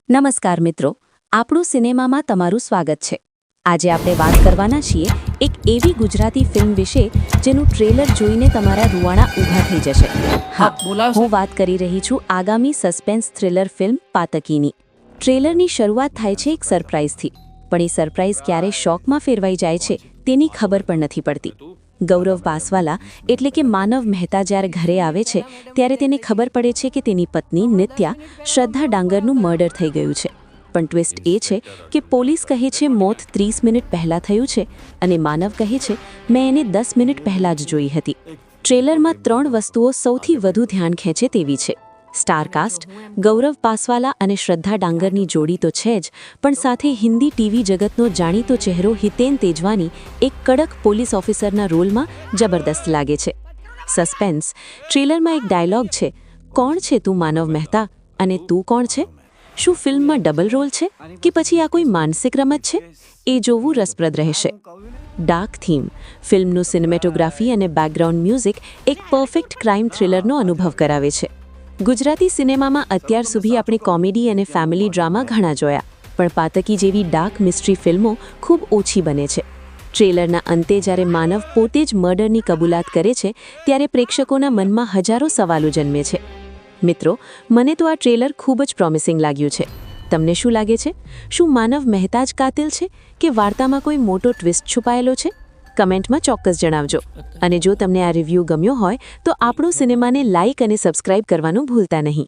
નમસ્કાર મિત્રો, આપણું સિનેમામાં તમારું સ્વાગત છે. આજે આપણે વાત કરવાના છીએ એક એવી ગુજરાતી ફિલ્મ વિશે જેનું ટ્રેલર જોઈને તમારા રૂવાણા ઊભા થઈ જશે. હા, હું વાત કરી રહી છું આગામી સસ્પેન્સ થ્રિલર ફિલ્મ પાતકીની. ટ્રેલરની શરૂઆત થાય છે એક સરપ્રાઇઝથી, પણ એ સરપ્રાઇઝ ક્યારે શોકમાં ફેરવાઈ જાય છે તેની ખબર પણ નથી પડતી. ગૌરવ પાસવાલા એટલે કે માનવ મહેતા જ્યારે ઘરે આવે છે ત્યારે તેને ખબર પડે છે કે તેની પત્ની નિત્યા શ્રદ્ધા ડાંગરનું મર્ડર થઈ ગયું છે. પણ ટ્વિસ્ટ એ છે કે પોલીસ કહે છે મોત 30 મિનિટ પહેલાં થયું છે અને માનવ કહે છે મેં એને 10 મિનિટ પહેલાં જ જોઈ હતી. ટ્રેલરમાં 3 વસ્તુઓ સૌથી વધુ ધ્યાન ખેંચે તેવી છે. સ્ટારકાસ્ટ, ગૌરવ પાસવાલા અને શ્રદ્ધા ડાંગરની જોડી તો છે જ, પણ સાથે હિન્દી ટીવી જગતનો જાણીતો ચહેરો હિતેન તેજવાની એક કડક પોલીસ ઓફિસરના રોલમાં જબરદસ્ત લાગે છે. સસ્પેન્સ, ટ્રેલરમાં એક ડાયલોગ છે, કોણ છે તું માનવ મહેતા અને તું કોણ છે? શું ફિલ્મમાં ડબલ રોલ છે કે પછી આ કોઈ માનસિક રમત છે? એ જોવું રસપ્રદ રહેશે. ડાર્ક થીમ, ફિલ્મનું સિનેમેટોગ્રાફી અને બેકગ્રાઉન્ડ મ્યુઝિક એક પરફેક્ટ ક્રાઇમ થ્રિલરનો અનુભવ કરાવે છે. ગુજરાતી સિનેમામાં અત્યાર સુધી આપણે કોમેડી અને ફેમિલી ડ્રામા ઘણા જોયા, પણ પાતકી જેવી ડાર્ક મિસ્ટ્રી ફિલ્મો ખૂબ ઓછી બને છે. ટ્રેલરના અંતે જ્યારે માનવ પોતે જ મર્ડરની કબૂલાત કરે છે ત્યારે પ્રેક્ષકોના મનમાં હજારો સવાલો જન્મે છે. મિત્રો, મને તો આ ટ્રેલર ખૂબ જ પ્રોમિસિંગ લાગ્યું છે. તમને શું લાગે છે? શું માનવ મહેતા જ કાતિલ છે કે વાર્તામાં કોઈ મોટો ટ્વિસ્ટ છુપાયેલો છે? કમેન્ટમાં ચોક્કસ જણાવજો. અને જો તમને આ રિવ્યૂ ગમ્યો હોય તો આપણું સિનેમાને લાઇક અને સબસ્ક્રાઇબ કરવાનું ભૂલતા નહીં.